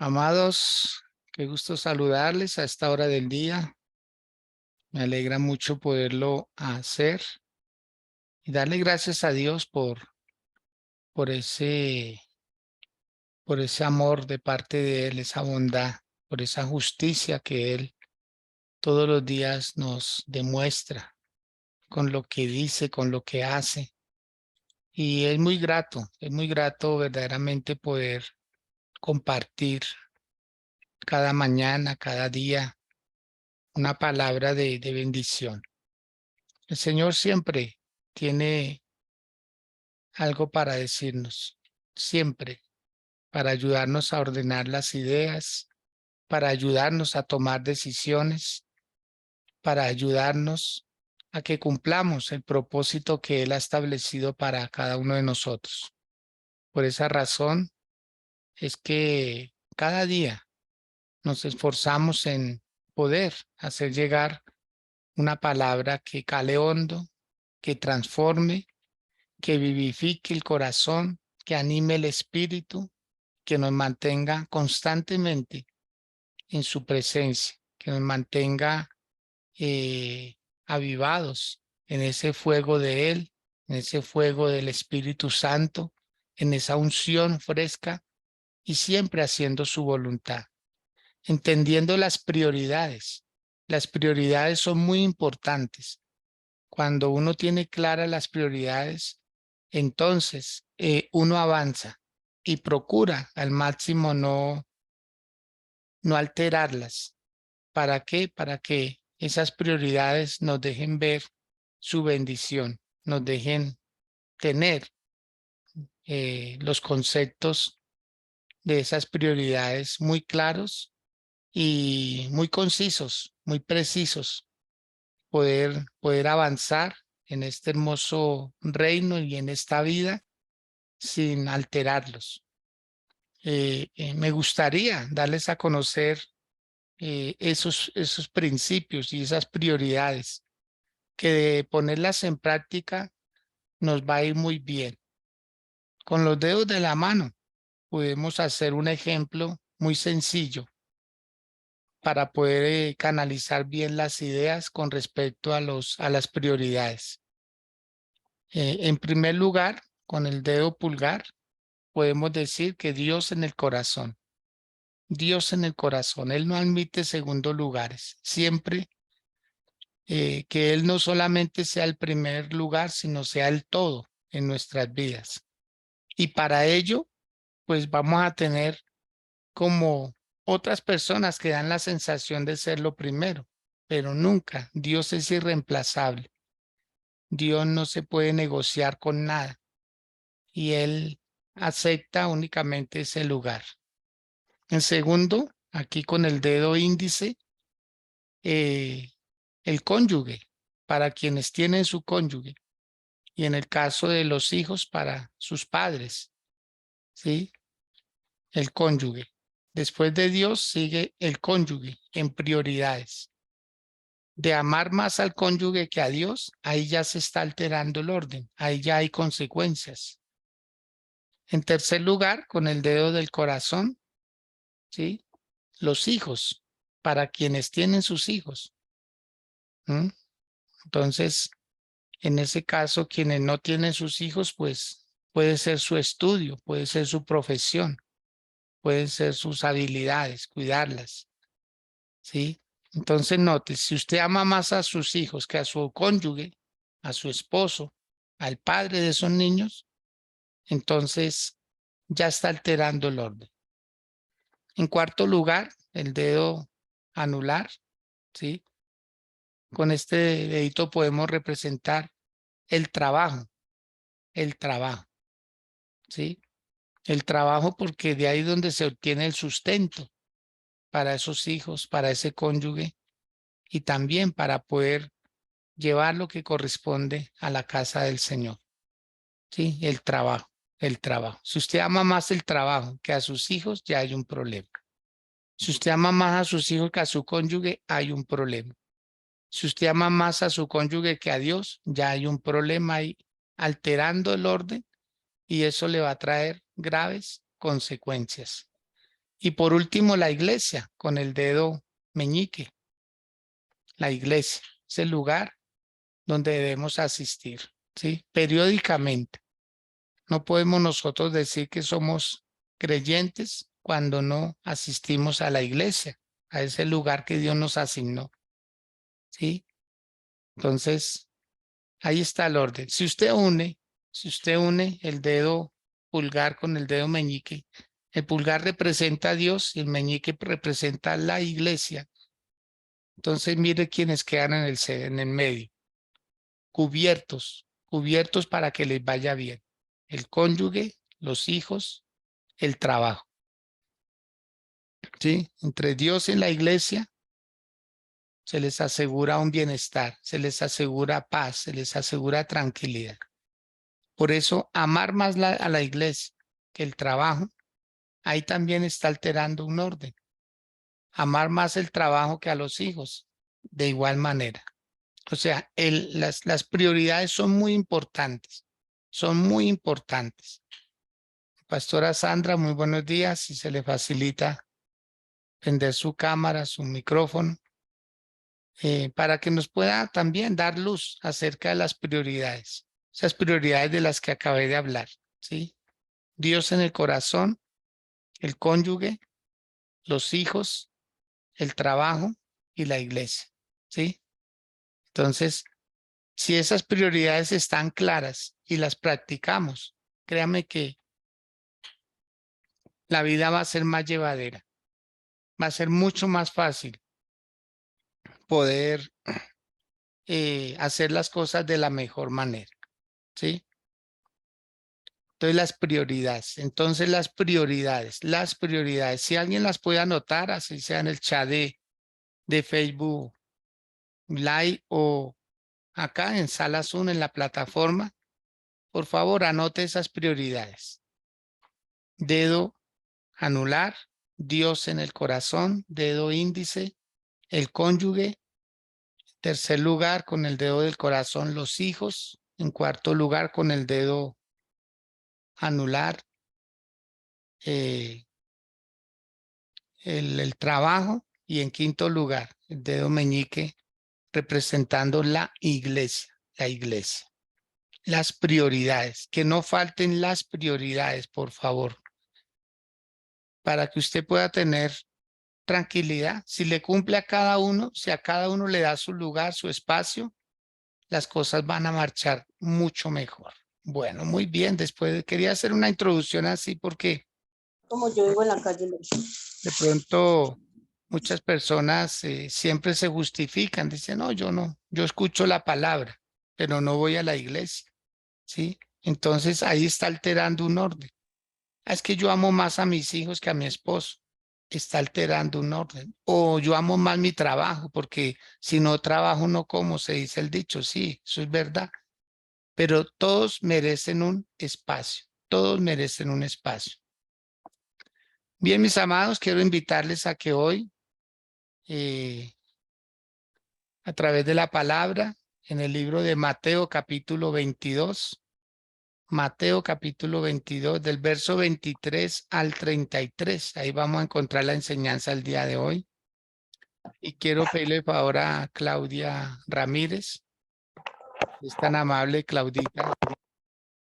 Amados, qué gusto saludarles a esta hora del día. Me alegra mucho poderlo hacer y darle gracias a Dios por ese, por ese amor de parte de Él, esa bondad, por esa justicia que Él todos los días nos demuestra con lo que dice, con lo que hace. Y es muy grato verdaderamente poder compartir cada mañana, cada día, una palabra de bendición. El Señor siempre tiene algo para decirnos, siempre, para ayudarnos a ordenar las ideas, para ayudarnos a tomar decisiones, para ayudarnos a que cumplamos el propósito que Él ha establecido para cada uno de nosotros. Por esa razón es que cada día nos esforzamos en poder hacer llegar una palabra que cale hondo, que transforme, que vivifique el corazón, que anime el espíritu, que nos mantenga constantemente en su presencia, que nos mantenga avivados en ese fuego de Él, en ese fuego del Espíritu Santo, en esa unción fresca y siempre haciendo su voluntad, entendiendo las prioridades. Las prioridades son muy importantes. Cuando uno tiene claras las prioridades, entonces uno avanza y procura al máximo no alterarlas. ¿Para qué? Para que esas prioridades nos dejen ver su bendición, nos dejen tener los conceptos de esas prioridades muy claros y muy concisos, muy precisos, poder avanzar en este hermoso reino y en esta vida sin alterarlos. Me gustaría darles a conocer esos principios y esas prioridades, que de ponerlas en práctica nos va a ir muy bien. Con los dedos de la mano podemos hacer un ejemplo muy sencillo para poder canalizar bien las ideas con respecto a las prioridades. En primer lugar, con el dedo pulgar, podemos decir que Dios en el corazón. Dios en el corazón. Él no admite segundos lugares. Siempre que Él no solamente sea el primer lugar, sino sea el todo en nuestras vidas. Y para ello, pues vamos a tener como otras personas que dan la sensación de ser lo primero, pero nunca. Dios es irreemplazable. Dios no se puede negociar con nada y Él acepta únicamente ese lugar. En segundo, aquí con el dedo índice, eh, el cónyuge, para quienes tienen su cónyuge, y en el caso de los hijos, para sus padres, ¿sí? El cónyuge. Después de Dios sigue el cónyuge en prioridades. De amar más al cónyuge que a Dios, ahí ya se está alterando el orden, ahí ya hay consecuencias. En tercer lugar, con el dedo del corazón, ¿sí? Los hijos, para quienes tienen sus hijos. ¿Mm? Entonces, en ese caso, quienes no tienen sus hijos, pues puede ser su estudio, puede ser su profesión, pueden ser sus habilidades, cuidarlas, ¿sí? Entonces, note, si usted ama más a sus hijos que a su cónyuge, a su esposo, al padre de esos niños, entonces ya está alterando el orden. En cuarto lugar, el dedo anular, ¿sí? Con este dedito podemos representar el trabajo, ¿sí? El trabajo, porque de ahí es donde se obtiene el sustento para esos hijos, para ese cónyuge y también para poder llevar lo que corresponde a la casa del Señor. Sí, el trabajo, el trabajo. Si usted ama más el trabajo que a sus hijos, ya hay un problema. Si usted ama más a sus hijos que a su cónyuge, hay un problema. Si usted ama más a su cónyuge que a Dios, ya hay un problema ahí, alterando el orden, y eso le va a traer graves consecuencias. Y por último, la iglesia, con el dedo meñique. La iglesia es el lugar donde debemos asistir, ¿sí? Periódicamente. No podemos nosotros decir que somos creyentes cuando no asistimos a la iglesia, a ese lugar que Dios nos asignó, ¿sí? Entonces, ahí está el orden. Si usted une el dedo pulgar con el dedo meñique, el pulgar representa a Dios y el meñique representa a la iglesia. Entonces, mire quienes quedan en el medio, cubiertos para que les vaya bien. El cónyuge, los hijos, el trabajo. ¿Sí? Entre Dios y la iglesia se les asegura un bienestar, se les asegura paz, se les asegura tranquilidad. Por eso, amar más a la iglesia que el trabajo, ahí también está alterando un orden. Amar más el trabajo que a los hijos, de igual manera. O sea, las prioridades son muy importantes, son muy importantes. Pastora Sandra, muy buenos días. Si se le facilita prender su cámara, su micrófono, para que nos pueda también dar luz acerca de las prioridades, esas prioridades de las que acabé de hablar, ¿sí? Dios en el corazón, el cónyuge, los hijos, el trabajo y la iglesia, ¿sí? Entonces, si esas prioridades están claras y las practicamos, créame que la vida va a ser más llevadera, va a ser mucho más fácil poder hacer las cosas de la mejor manera, ¿sí? Entonces las prioridades, si alguien las puede anotar, así sea en el chat de Facebook Live o acá en Sala Zoom en la plataforma, por favor anote esas prioridades. Dedo anular, Dios en el corazón, dedo índice, el cónyuge, tercer lugar con el dedo del corazón los hijos, en cuarto lugar con el dedo anular el trabajo y en quinto lugar el dedo meñique representando la iglesia, la iglesia. Las prioridades, que no falten las prioridades, por favor, para que usted pueda tener tranquilidad. Si le cumple a cada uno, si a cada uno le da su lugar, su espacio, las cosas van a marchar mucho mejor. Bueno, muy bien. Después quería hacer una introducción así porque Como yo vivo en la calle. de pronto muchas personas siempre se justifican, dicen, no, yo escucho la palabra, pero no voy a la iglesia, ¿sí? Entonces ahí está alterando un orden. Es que yo amo más a mis hijos que a mi esposo. Está alterando un orden. O yo amo más mi trabajo, porque si no trabajo no como, se dice el dicho. Sí, eso es verdad. Pero todos merecen un espacio. Todos merecen un espacio. Bien, mis amados, quiero invitarles a que hoy, a través de la palabra, en el libro de Mateo capítulo 22, Mateo capítulo 22, del verso 23 al 33. Ahí vamos a encontrar la enseñanza el día de hoy. Y quiero pedirle favor a Claudia Ramírez, es tan amable, Claudita,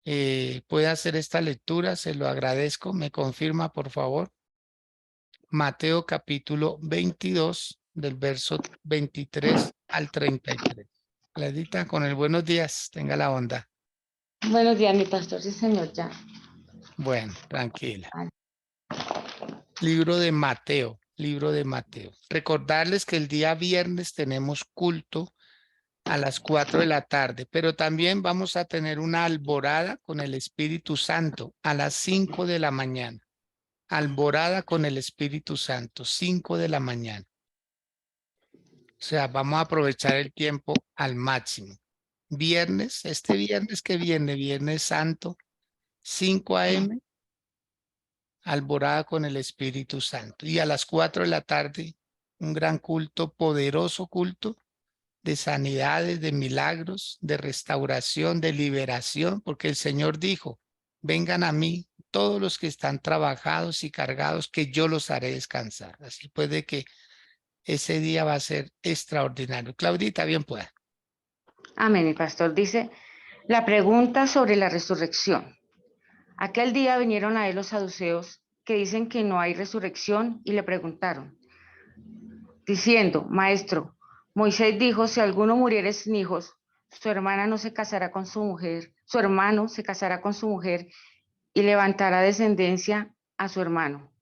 puede hacer esta lectura, se lo agradezco. Me confirma, por favor. Mateo capítulo 22, del verso 23 al 33. Claudita, con el buenos días, tenga la onda. Buenos días, mi pastor, sí, señor, ya. Bueno, tranquila. Libro de Mateo, libro de Mateo. Recordarles que el día viernes tenemos culto a las 4 de la tarde, pero también vamos a tener una alborada con el Espíritu Santo a las 5 de la mañana. Alborada con el Espíritu Santo, 5 de la mañana. O sea, vamos a aprovechar el tiempo al máximo. Viernes, este viernes que viene, Viernes Santo, 5 a.m., alborada con el Espíritu Santo. Y a las 4 de la tarde, un gran culto, poderoso culto de sanidades, de milagros, de restauración, de liberación, porque el Señor dijo, vengan a mí todos los que están trabajados y cargados, que yo los haré descansar. Así puede que ese día va a ser extraordinario. Claudita, bien pueda. Amén. El pastor dice, la pregunta sobre la resurrección. Aquel día vinieron a él los saduceos que dicen que no hay resurrección y le preguntaron, diciendo, Maestro, Moisés dijo, si alguno muriere sin hijos, su hermana no se casará con su mujer, su hermano se casará con su mujer y levantará descendencia a su hermano.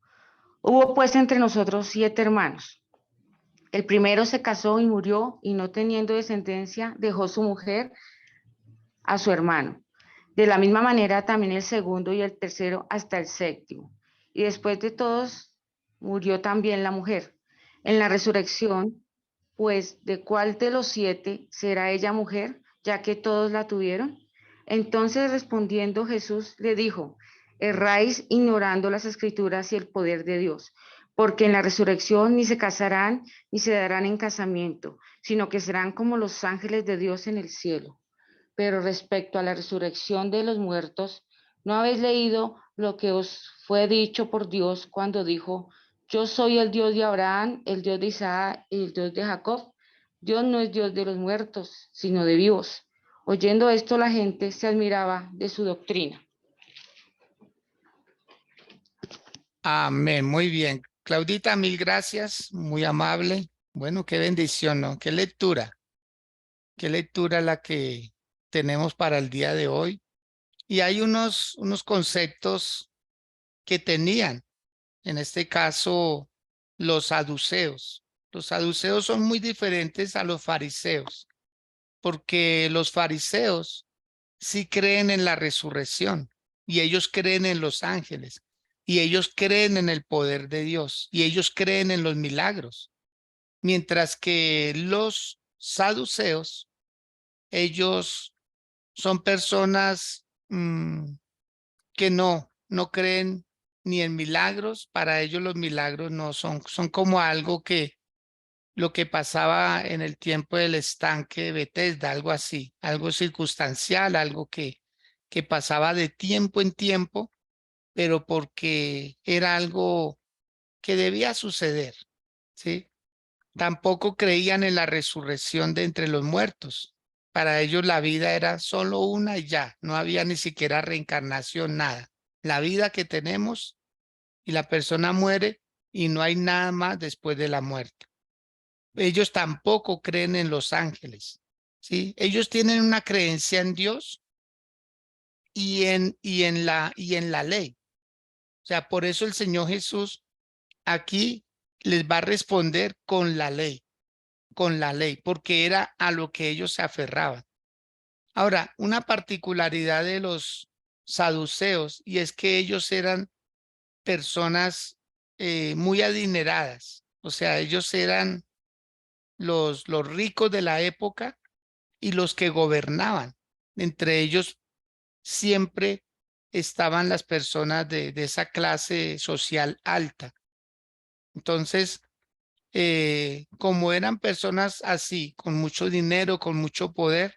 Hubo pues entre nosotros 7 hermanos. El primero se casó y murió y no teniendo descendencia dejó su mujer a su hermano. De la misma manera también el segundo y el tercero hasta el séptimo. Y después de todos murió también la mujer. En la resurrección, pues, ¿de cuál de los 7 será ella mujer, ya que todos la tuvieron? Entonces respondiendo Jesús le dijo, erráis ignorando las escrituras y el poder de Dios, porque en la resurrección ni se casarán ni se darán en casamiento, sino que serán como los ángeles de Dios en el cielo. Pero respecto a la resurrección de los muertos, ¿no habéis leído lo que os fue dicho por Dios cuando dijo, yo soy el Dios de Abraham, el Dios de Isaac y el Dios de Jacob? Dios no es Dios de los muertos, sino de vivos. Oyendo esto, la gente se admiraba de su doctrina. Amén, muy bien. Claudita, mil gracias, muy amable. Bueno, qué bendición, ¿no? Qué lectura la que tenemos para el día de hoy. Y hay unos conceptos que tenían, en este caso, los saduceos. Los saduceos son muy diferentes a los fariseos, porque los fariseos sí creen en la resurrección y ellos creen en los ángeles y ellos creen en el poder de Dios y ellos creen en los milagros, mientras que los saduceos, ellos son personas que no creen ni en milagros. Para ellos los milagros no son como algo que lo que pasaba en el tiempo del estanque de Betesda, algo así, algo circunstancial, algo que pasaba de tiempo en tiempo, pero porque era algo que debía suceder, ¿sí? Tampoco creían en la resurrección de entre los muertos. Para ellos la vida era solo una y ya, no había ni siquiera reencarnación, nada. La vida que tenemos y la persona muere y no hay nada más después de la muerte. Ellos tampoco creen en los ángeles, ¿sí? Ellos tienen una creencia en Dios y en la ley. O sea, por eso el Señor Jesús aquí les va a responder con la ley, porque era a lo que ellos se aferraban. Ahora, una particularidad de los saduceos, y es que ellos eran personas muy adineradas, o sea, ellos eran los ricos de la época y los que gobernaban. Entre ellos siempre estaban las personas de esa clase social alta. Entonces, como eran personas así, con mucho dinero, con mucho poder,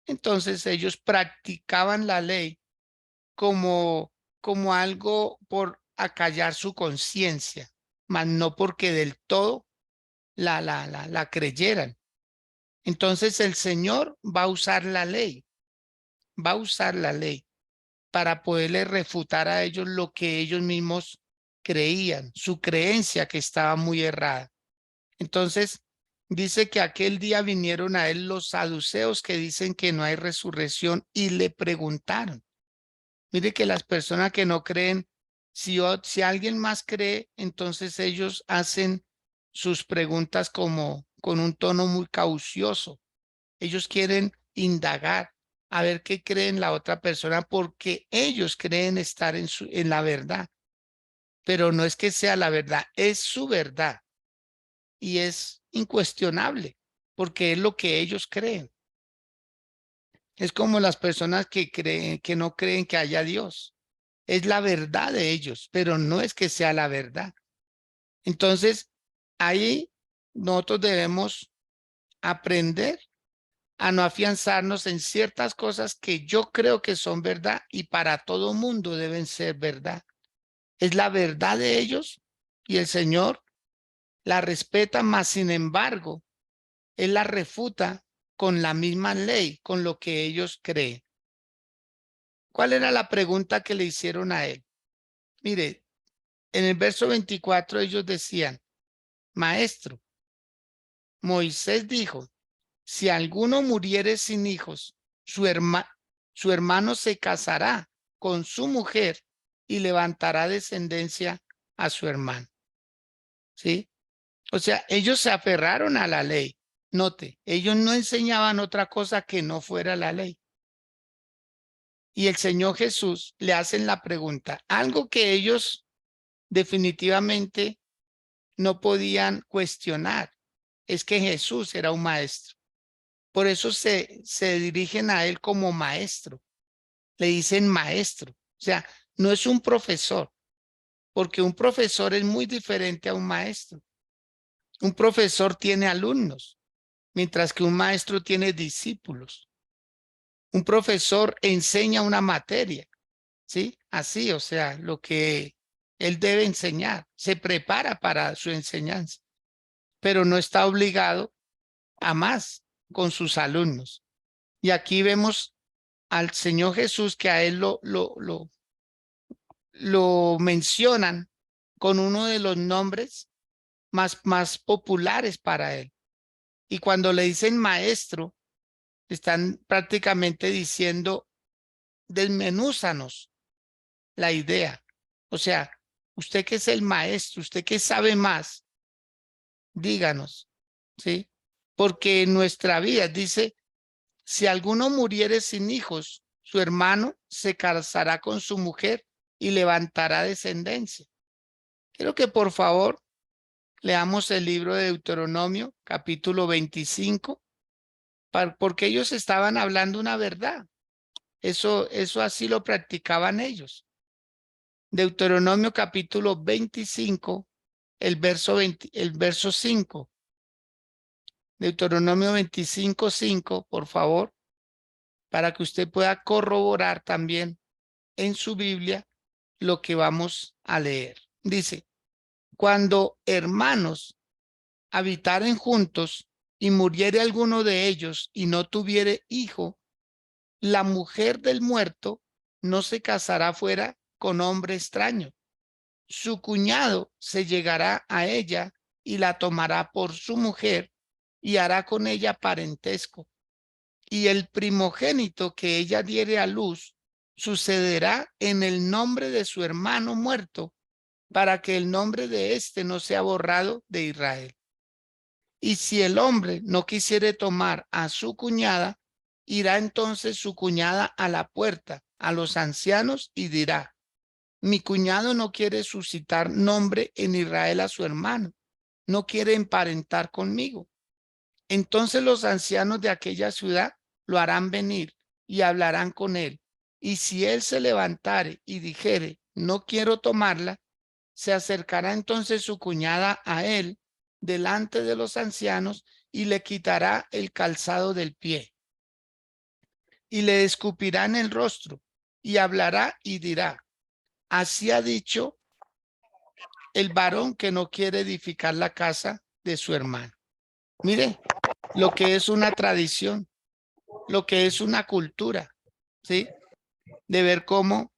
entonces ellos practicaban la ley como algo por acallar su conciencia, mas no porque del todo la creyeran. Entonces el Señor va a usar la ley, va a usar la ley para poderle refutar a ellos lo que ellos mismos creían, su creencia que estaba muy errada. Entonces, dice que aquel día vinieron a él los saduceos que dicen que no hay resurrección y le preguntaron. Mire que las personas que no creen, si alguien más cree, entonces ellos hacen sus preguntas como con un tono muy caucioso. Ellos quieren indagar a ver qué creen la otra persona porque ellos creen estar en la verdad, pero no es que sea la verdad, es su verdad y es incuestionable porque es lo que ellos creen. Es como las personas que creen que no creen que haya Dios. Es la verdad de ellos, pero no es que sea la verdad. Entonces, ahí nosotros debemos aprender a no afianzarnos en ciertas cosas que yo creo que son verdad y para todo mundo deben ser verdad. Es la verdad de ellos y el Señor la respeta, mas sin embargo, Él la refuta con la misma ley, con lo que ellos creen. ¿Cuál era la pregunta que le hicieron a Él? Mire, en el verso 24 ellos decían, Maestro, Moisés dijo, si alguno muriere sin hijos, su hermano se casará con su mujer y levantará descendencia a su hermano. ¿Sí? O sea, ellos se aferraron a la ley. Note, ellos no enseñaban otra cosa que no fuera la ley. Y el Señor Jesús le hacen la pregunta, algo que ellos definitivamente no podían cuestionar, es que Jesús era un maestro. Por eso se dirigen a él como maestro. Le dicen maestro. O sea, no es un profesor, porque un profesor es muy diferente a un maestro. Un profesor tiene alumnos, mientras que un maestro tiene discípulos. Un profesor enseña una materia, ¿sí? Así, o sea, lo que él debe enseñar, se prepara para su enseñanza, pero no está obligado a más con sus alumnos. Y aquí vemos al Señor Jesús que a él lo mencionan con uno de los nombres más populares para él. Y cuando le dicen maestro, están prácticamente diciendo, desmenúzanos la idea. O sea, usted que es el maestro, usted que sabe más, díganos, ¿sí? Porque en nuestra vida dice, si alguno muriere sin hijos, su hermano se casará con su mujer y levantará descendencia. Quiero que por favor leamos el libro de Deuteronomio, capítulo 25, porque ellos estaban hablando una verdad. Eso así lo practicaban ellos. Deuteronomio capítulo 25, el verso 5. Deuteronomio 25, 5, por favor, para que usted pueda corroborar también en su Biblia lo que vamos a leer. Dice, cuando hermanos habitaren juntos y muriere alguno de ellos y no tuviere hijo, la mujer del muerto no se casará fuera con hombre extraño. Su cuñado se llegará a ella y la tomará por su mujer y hará con ella parentesco. Y el primogénito que ella diere a luz sucederá en el nombre de su hermano muerto, para que el nombre de éste no sea borrado de Israel. Y si el hombre no quisiere tomar a su cuñada, irá entonces su cuñada a la puerta, a los ancianos, y dirá, mi cuñado no quiere suscitar nombre en Israel a su hermano, no quiere emparentar conmigo. Entonces los ancianos de aquella ciudad lo harán venir y hablarán con él. Y si él se levantare y dijere, no quiero tomarla, se acercará entonces su cuñada a él delante de los ancianos y le quitará el calzado del pie y le escupirá en el rostro y hablará y dirá, así ha dicho el varón que no quiere edificar la casa de su hermano. Mire lo que es una tradición, lo que es una cultura, ¿sí? De ver cómo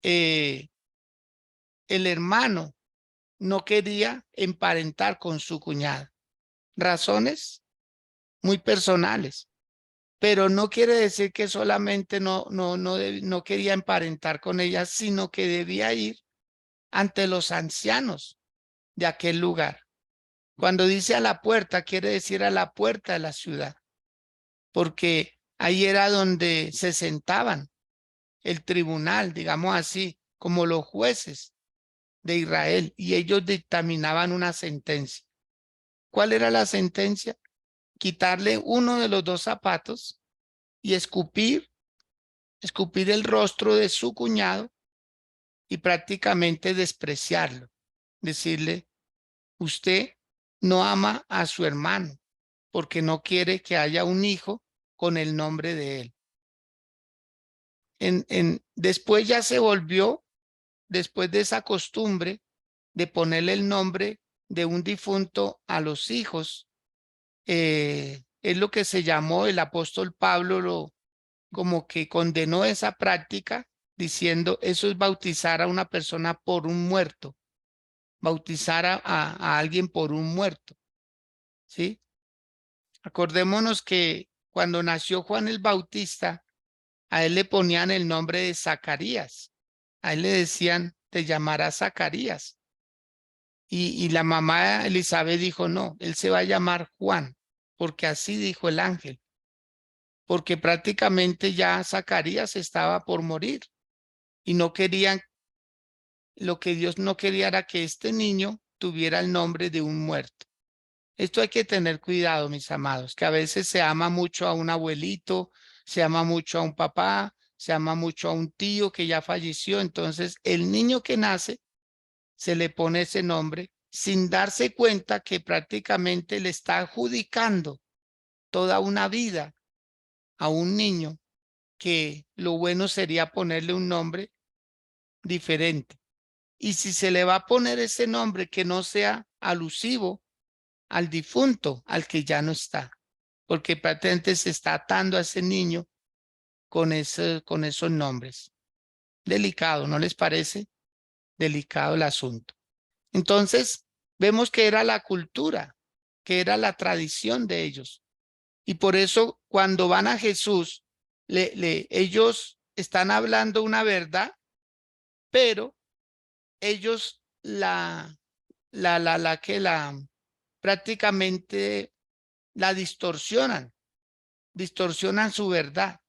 el hermano no quería emparentar con su cuñada. Razones muy personales, pero no quiere decir que solamente no quería emparentar con ella, sino que debía ir ante los ancianos de aquel lugar. Cuando dice a la puerta, quiere decir a la puerta de la ciudad, porque ahí era donde se sentaban el tribunal, digamos así, como los jueces de Israel, y ellos dictaminaban una sentencia. ¿Cuál era la sentencia? Quitarle uno de los dos zapatos y escupir el rostro de su cuñado y prácticamente despreciarlo. Decirle, usted no ama a su hermano porque no quiere que haya un hijo con el nombre de él. Después ya se volvió, después de esa costumbre de ponerle el nombre de un difunto a los hijos, es lo que se llamó el apóstol Pablo, como que condenó esa práctica diciendo eso es bautizar a una persona por un muerto, bautizar a alguien por un muerto, ¿sí? Acordémonos que cuando nació Juan el Bautista, a él le ponían el nombre de Zacarías, a él le decían, te llamarás Zacarías. Y la mamá Elizabeth dijo, no, él se va a llamar Juan, porque así dijo el ángel, porque prácticamente ya Zacarías estaba por morir y no querían, lo que Dios no quería era que este niño tuviera el nombre de un muerto. Esto hay que tener cuidado, mis amados, que a veces se ama mucho a un abuelito, se ama mucho a un papá, se ama mucho a un tío que ya falleció. Entonces, el niño que nace se le pone ese nombre sin darse cuenta que prácticamente le está adjudicando toda una vida a un niño, que lo bueno sería ponerle un nombre diferente. Y si se le va a poner ese nombre que no sea alusivo al difunto, al que ya no está, porque prácticamente se está atando a ese niño con esos nombres. Delicado, ¿no les parece? Delicado el asunto. Entonces, vemos que era la cultura, que era la tradición de ellos. Y por eso cuando van a Jesús, ellos están hablando una verdad, pero ellos prácticamente la distorsionan su verdad,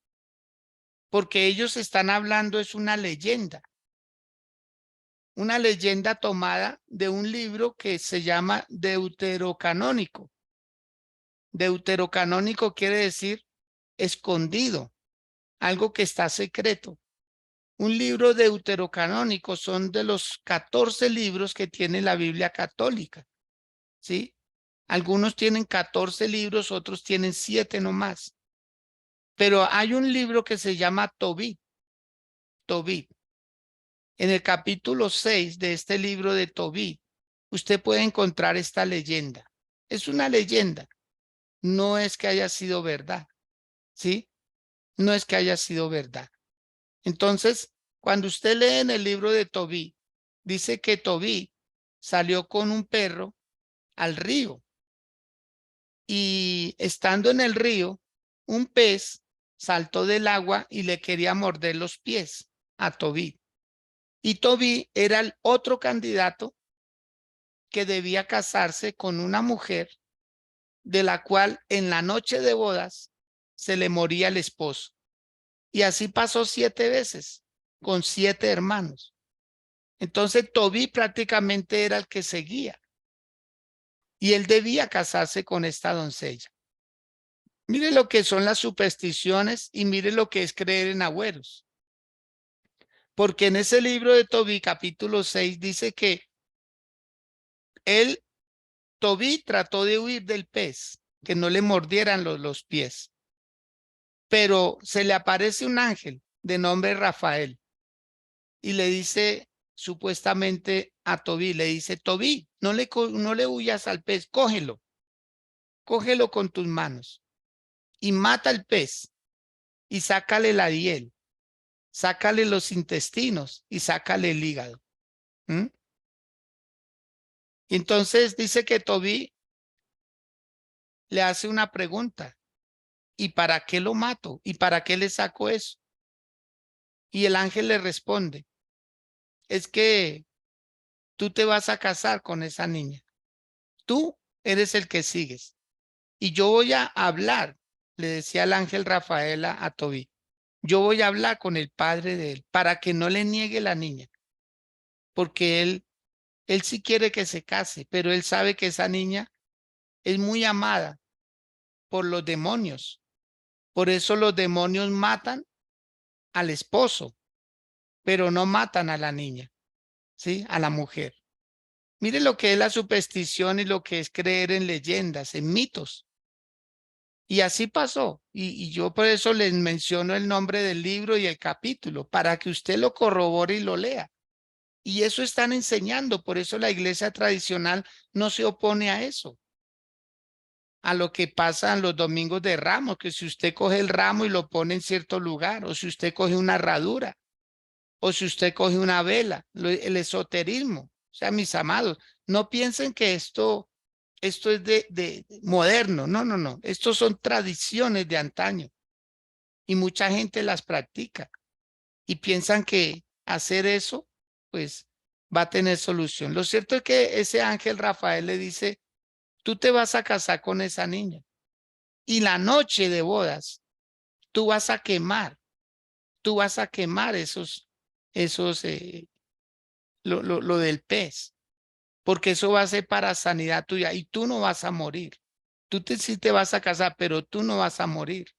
porque ellos están hablando es una leyenda tomada de un libro que se llama Deuterocanónico. Deuterocanónico quiere decir escondido, algo que está secreto. Un libro deuterocanónico son de los 14 libros que tiene la Biblia católica, ¿sí? Algunos tienen 14 libros, otros tienen 7 nomás. Pero hay un libro que se llama Tobit. Tobit. En el capítulo 6 de este libro de Tobit, usted puede encontrar esta leyenda. Es una leyenda, no es que haya sido verdad, ¿sí? No es que haya sido verdad. Entonces, cuando usted lee en el libro de Tobit, dice que Tobit salió con un perro al río y estando en el río, un pez saltó del agua y le quería morder los pies a Tobit. Y Tobit era el otro candidato que debía casarse con una mujer de la cual en la noche de bodas se le moría el esposo. Y así pasó 7 veces con 7 hermanos. Entonces Tobit prácticamente era el que seguía y él debía casarse con esta doncella. Mire lo que son las supersticiones y mire lo que es creer en agüeros. Porque en ese libro de Tobit, capítulo 6, dice que Tobit trató de huir del pez, que no le mordieran los pies. Pero se le aparece un ángel de nombre Rafael y le dice supuestamente a Tobit, le dice, Tobit, no le huyas al pez, cógelo con tus manos y mata al pez y sácale la hiel, sácale los intestinos y sácale el hígado. ¿Mm? Y entonces dice que Tobit le hace una pregunta, ¿y para qué lo mato? ¿Y para qué le saco eso? Y el ángel le responde, es que tú te vas a casar con esa niña. Tú eres el que sigues. Y yo voy a hablar, le decía el ángel Rafael a Tobit. Yo voy a hablar con el padre de él para que no le niegue la niña, porque él sí quiere que se case, pero él sabe que esa niña es muy amada por los demonios. Por eso los demonios matan al esposo, pero no matan a la niña, ¿sí? A la mujer. Mire lo que es la superstición y lo que es creer en leyendas, en mitos. Y así pasó. Y yo por eso les menciono el nombre del libro y el capítulo, para que usted lo corrobore y lo lea. Y eso están enseñando. Por eso la iglesia tradicional no se opone a eso, a lo que pasa en los domingos de Ramos, que si usted coge el ramo y lo pone en cierto lugar, o si usted coge una herradura, o si usted coge una vela, el esoterismo. O sea, mis amados, no piensen que esto es de moderno. No, no, no. Estos son tradiciones de antaño y mucha gente las practica y piensan que hacer eso, pues va a tener solución. Lo cierto es que ese ángel Rafael le dice, tú te vas a casar con esa niña y la noche de bodas, tú vas a quemar, tú vas a quemar lo del pez, porque eso va a ser para sanidad tuya y tú no vas a morir. Sí te vas a casar, pero tú no vas a morir.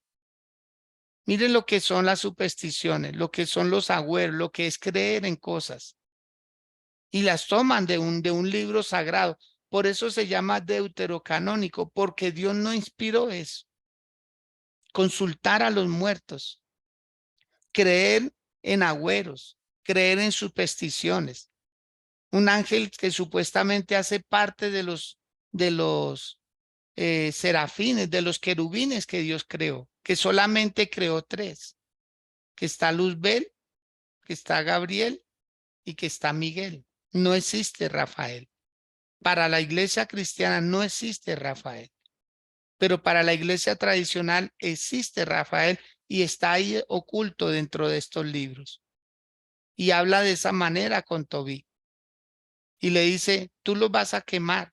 Miren lo que son las supersticiones, lo que son los agüeros, lo que es creer en cosas. Y las toman de un libro sagrado. Por eso se llama deuterocanónico, porque Dios no inspiró eso. Consultar a los muertos, creer en agüeros, creer en supersticiones. Un ángel que supuestamente hace parte de los serafines, de los querubines que Dios creó, que solamente creó tres, que está Luzbel, que está Gabriel y que está Miguel. No existe Rafael. Para la iglesia cristiana no existe Rafael, pero para la iglesia tradicional existe Rafael y está ahí oculto dentro de estos libros. Y habla de esa manera con Tobí. Y le dice, tú los vas a quemar.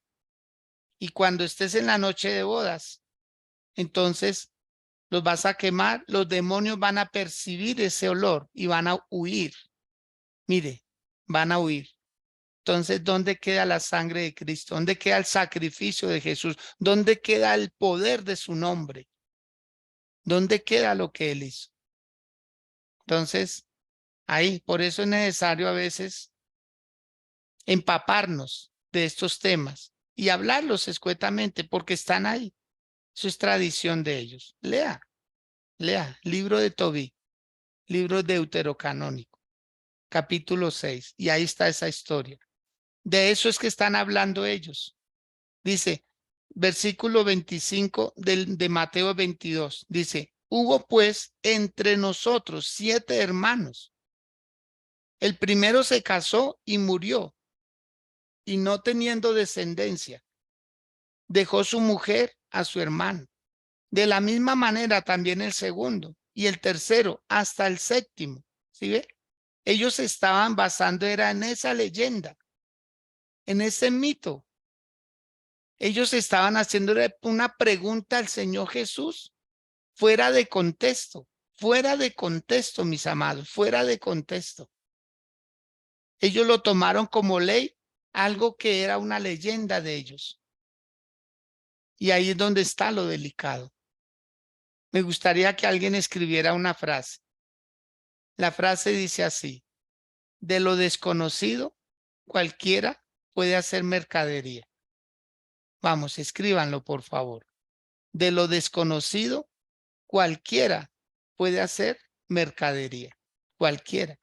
Y cuando estés en la noche de bodas, entonces los vas a quemar, los demonios van a percibir ese olor y van a huir. Mire, van a huir. Entonces, ¿dónde queda la sangre de Cristo? ¿Dónde queda el sacrificio de Jesús? ¿Dónde queda el poder de su nombre? ¿Dónde queda lo que Él hizo? Entonces, ahí, por eso es necesario a veces empaparnos de estos temas y hablarlos escuetamente, porque están ahí. Eso es tradición de ellos. Lea, libro de Tobí, libro deuterocanónico, capítulo 6, y ahí está esa historia. De eso es que están hablando ellos. Dice, versículo 25 de Mateo 22, dice, hubo pues entre nosotros 7 hermanos. El primero se casó y murió, y no teniendo descendencia, dejó su mujer a su hermano. De la misma manera también el segundo y el tercero hasta el séptimo. ¿Sí ve? Ellos estaban basando, era en esa leyenda, en ese mito. Ellos estaban haciendo una pregunta al Señor Jesús fuera de contexto, mis amados, fuera de contexto. Ellos lo tomaron como ley, algo que era una leyenda de ellos. Y ahí es donde está lo delicado. Me gustaría que alguien escribiera una frase. La frase dice así, de lo desconocido, cualquiera puede hacer mercadería. Vamos, escríbanlo, por favor. De lo desconocido, cualquiera puede hacer mercadería. Cualquiera.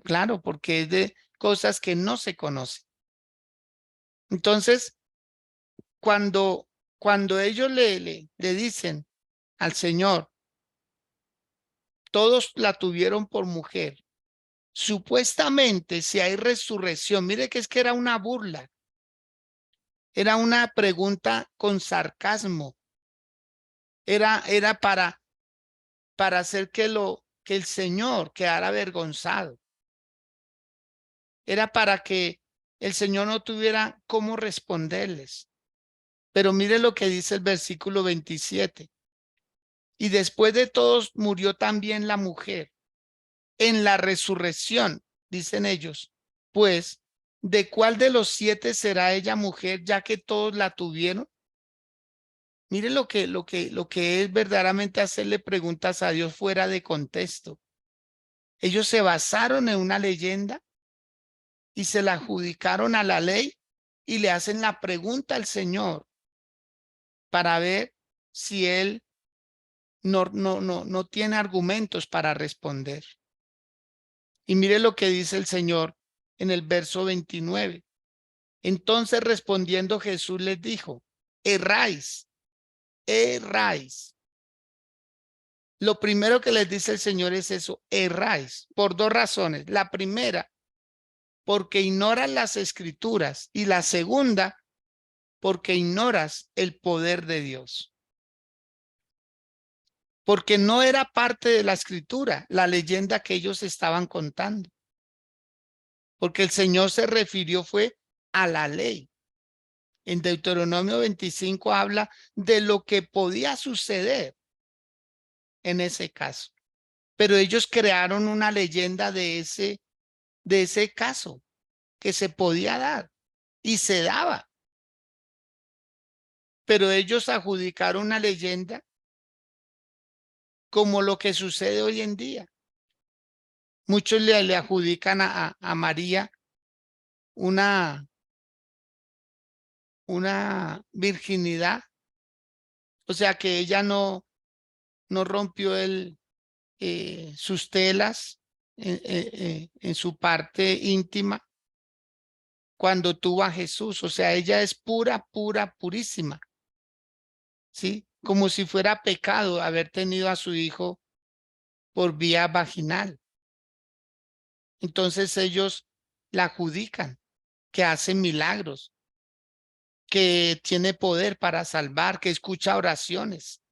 Claro, porque es de cosas que no se conocen. Entonces, cuando ellos le dicen al Señor, todos la tuvieron por mujer. Supuestamente, si hay resurrección, mire que es que era una burla, era una pregunta con sarcasmo, era para hacer que el Señor quedara avergonzado, era para que el Señor no tuviera cómo responderles. Pero mire lo que dice el versículo 27. Y después de todos murió también la mujer. En la resurrección, dicen ellos, pues, ¿de cuál de los 7 será ella mujer, ya que todos la tuvieron? Mire lo que es verdaderamente hacerle preguntas a Dios fuera de contexto. Ellos se basaron en una leyenda y se la adjudicaron a la ley y le hacen la pregunta al Señor para ver si él no tiene argumentos para responder? Y mire lo que dice el Señor en el verso 29. Entonces respondiendo Jesús les dijo, erráis, erráis. Lo primero que les dice el Señor es eso, erráis, por dos razones. La primera, porque ignoran las escrituras, y la segunda, porque ignoras el poder de Dios. Porque no era parte de la escritura, la leyenda que ellos estaban contando. Porque el Señor se refirió fue a la ley. En Deuteronomio 25 habla de lo que podía suceder en ese caso. Pero ellos crearon una leyenda de ese caso que se podía dar y se daba. Pero ellos adjudicaron una leyenda como lo que sucede hoy en día. Muchos le adjudican a María una virginidad, o sea que ella no rompió sus telas en su parte íntima cuando tuvo a Jesús, o sea, ella es pura, pura, purísima, ¿sí? Como si fuera pecado haber tenido a su hijo por vía vaginal. Entonces ellos la adjudican, que hace milagros, que tiene poder para salvar, que escucha oraciones.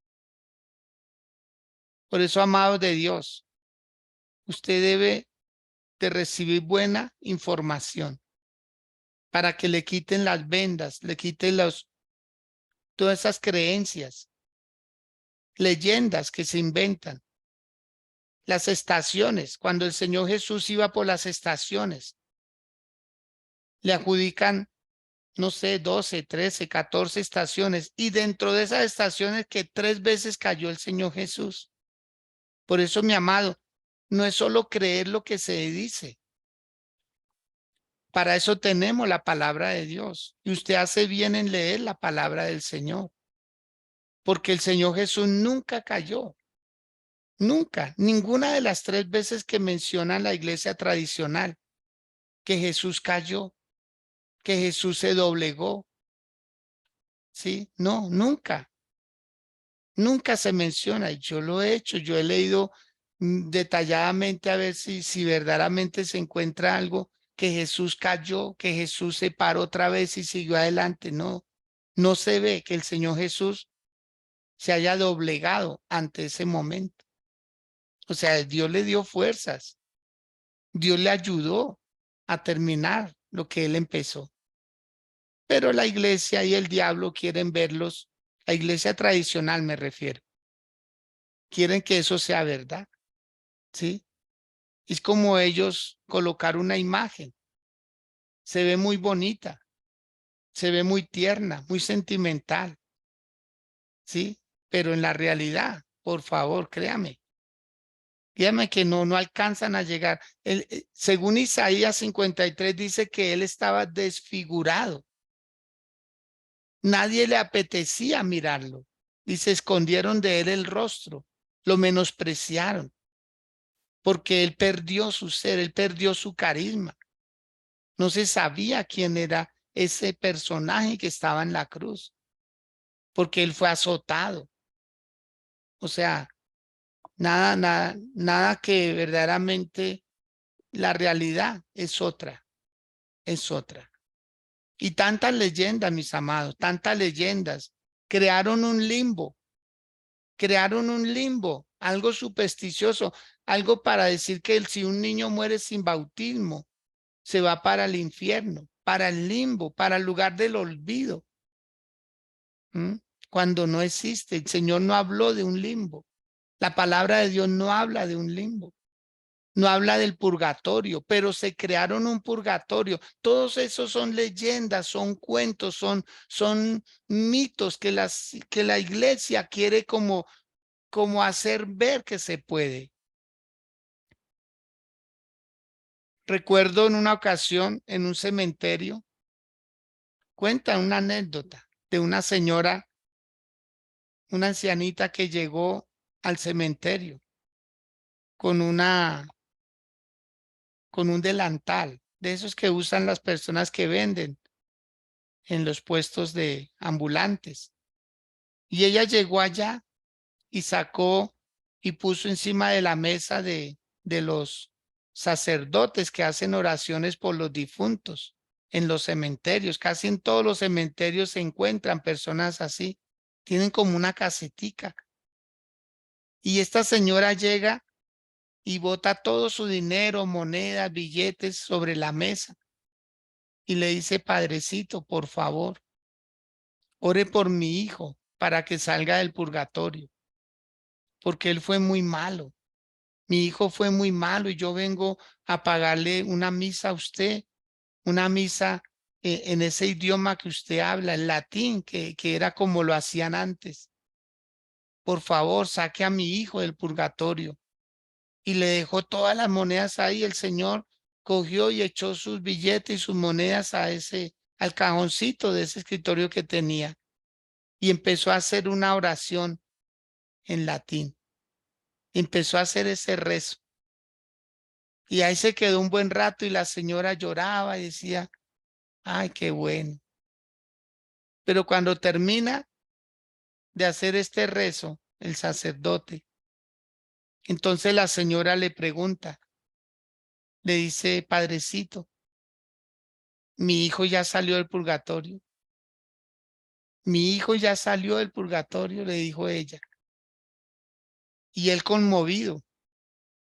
Por eso, amados de Dios, usted debe de recibir buena información para que le quiten las vendas, le quiten todas esas creencias, leyendas que se inventan. Las estaciones, cuando el Señor Jesús iba por las estaciones, le adjudican, no sé, 12, 13, 14 estaciones, y dentro de esas estaciones que 3 veces cayó el Señor Jesús. Por eso, mi amado, no es solo creer lo que se dice. Para eso tenemos la palabra de Dios. Y usted hace bien en leer la palabra del Señor. Porque el Señor Jesús nunca cayó. Nunca. Ninguna de las 3 veces que menciona la iglesia tradicional que Jesús cayó, que Jesús se doblegó. ¿Sí? No, nunca. Nunca se menciona. Y yo lo he hecho. Yo he leído detalladamente a ver si verdaderamente se encuentra algo que Jesús cayó, que Jesús se paró otra vez y siguió adelante. No, no se ve que el Señor Jesús se haya doblegado ante ese momento. O sea, Dios le dio fuerzas. Dios le ayudó a terminar lo que él empezó. Pero la iglesia y el diablo quieren verlos, la iglesia tradicional me refiero, quieren que eso sea verdad, ¿sí? Es como ellos colocar una imagen, se ve muy bonita, se ve muy tierna, muy sentimental, ¿sí? Pero en la realidad, por favor, créame que no alcanzan a llegar. Según Isaías 53 dice que él estaba desfigurado. Nadie le apetecía mirarlo y se escondieron de él el rostro, lo menospreciaron porque él perdió su ser, él perdió su carisma. No se sabía quién era ese personaje que estaba en la cruz porque él fue azotado. O sea, nada que verdaderamente la realidad es otra, es otra. Y tantas leyendas, mis amados, tantas leyendas crearon un limbo, algo supersticioso, algo para decir que si un niño muere sin bautismo, se va para el infierno, para el limbo, para el lugar del olvido. ¿Mm? Cuando no existe, el Señor no habló de un limbo. La palabra de Dios no habla de un limbo. No habla del purgatorio, pero se crearon un purgatorio. Todos esos son leyendas, son cuentos, son mitos que la iglesia quiere como hacer ver que se puede. Recuerdo en una ocasión en un cementerio, cuenta una anécdota de una señora una ancianita que llegó al cementerio con con un delantal, de esos que usan las personas que venden en los puestos de ambulantes. Y ella llegó allá y sacó y puso encima de la mesa de los sacerdotes que hacen oraciones por los difuntos en los cementerios. Casi en todos los cementerios se encuentran personas así. Tienen como una casetica. Y esta señora llega y bota todo su dinero, monedas, billetes sobre la mesa y le dice, Padrecito, por favor, ore por mi hijo para que salga del purgatorio, porque él fue muy malo. Mi hijo fue muy malo y yo vengo a pagarle una misa a usted, una misa en ese idioma que usted habla, el latín, que era como lo hacían antes. Por favor, saque a mi hijo del purgatorio. Y le dejó todas las monedas ahí. El Señor cogió y echó sus billetes y sus monedas al cajoncito de ese escritorio que tenía y empezó a hacer una oración en latín. Empezó a hacer ese rezo. Y ahí se quedó un buen rato y la señora lloraba y decía, ay, qué bueno. Pero cuando termina de hacer este rezo, el sacerdote, entonces la señora le pregunta, le dice, Padrecito, mi hijo ya salió del purgatorio. Mi hijo ya salió del purgatorio, le dijo ella. Y él conmovido,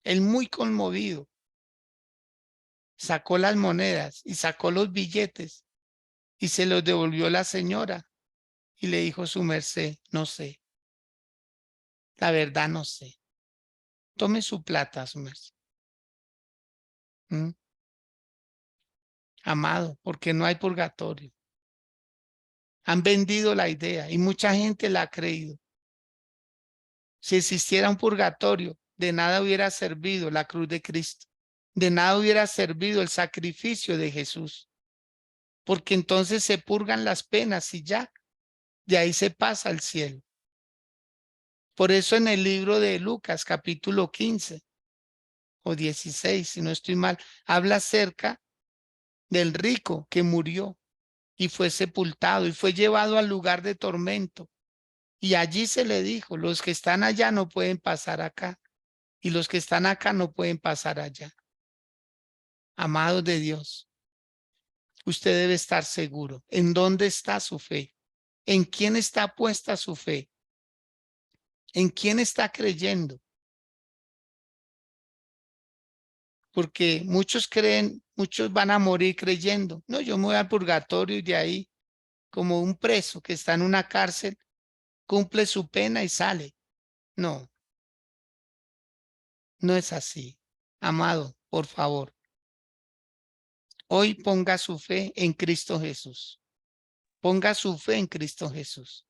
él muy conmovido, sacó las monedas y sacó los billetes y se los devolvió la señora y le dijo su merced, no sé, la verdad no sé. Tome su plata, su merced. ¿Mm? Amado, porque no hay purgatorio. Han vendido la idea y mucha gente la ha creído. Si existiera un purgatorio, de nada hubiera servido la cruz de Cristo. De nada hubiera servido el sacrificio de Jesús. Porque entonces se purgan las penas y ya, de ahí se pasa al cielo. Por eso en el libro de Lucas, capítulo 15 o 16, si no estoy mal, habla acerca del rico que murió y fue sepultado y fue llevado al lugar de tormento. Y allí se le dijo, los que están allá no pueden pasar acá y los que están acá no pueden pasar allá. Amados de Dios, usted debe estar seguro. ¿En dónde está su fe? ¿En quién está puesta su fe? ¿En quién está creyendo? Porque muchos creen, muchos van a morir creyendo. No, yo me voy al purgatorio y de ahí, como un preso que está en una cárcel, cumple su pena y sale. No, no es así. Amado, por favor, hoy ponga su fe en Cristo Jesús. Ponga su fe en Cristo Jesús.